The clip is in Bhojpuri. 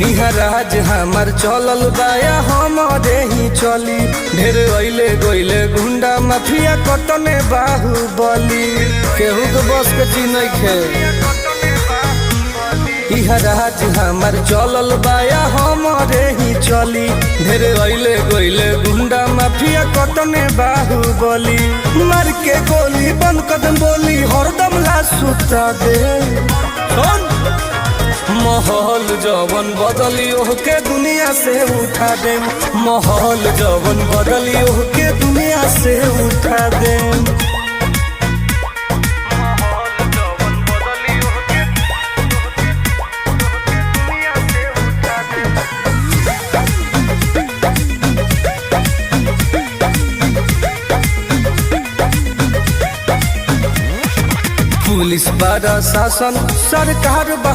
इहा राज हमार चलल बाया हमारे ही चली। ढेर अइले गइले गुंडा माफिया कटने बाहुबली, केहू के बस के चीज नइखे। इहा राज हमार चलल बाया हमारे ही चली। ढेर अइले गइले गुंडा माफिया कटने बाहुबली, मार के गोली बंद कदम बोली हरदम ला सुता दे। माहौल जवन बदली ओहके दुनिया से उठा दे। माहौल जवन बदली ओहके दुनिया से उठा दे। पुलिस प्रशासन सरकार बा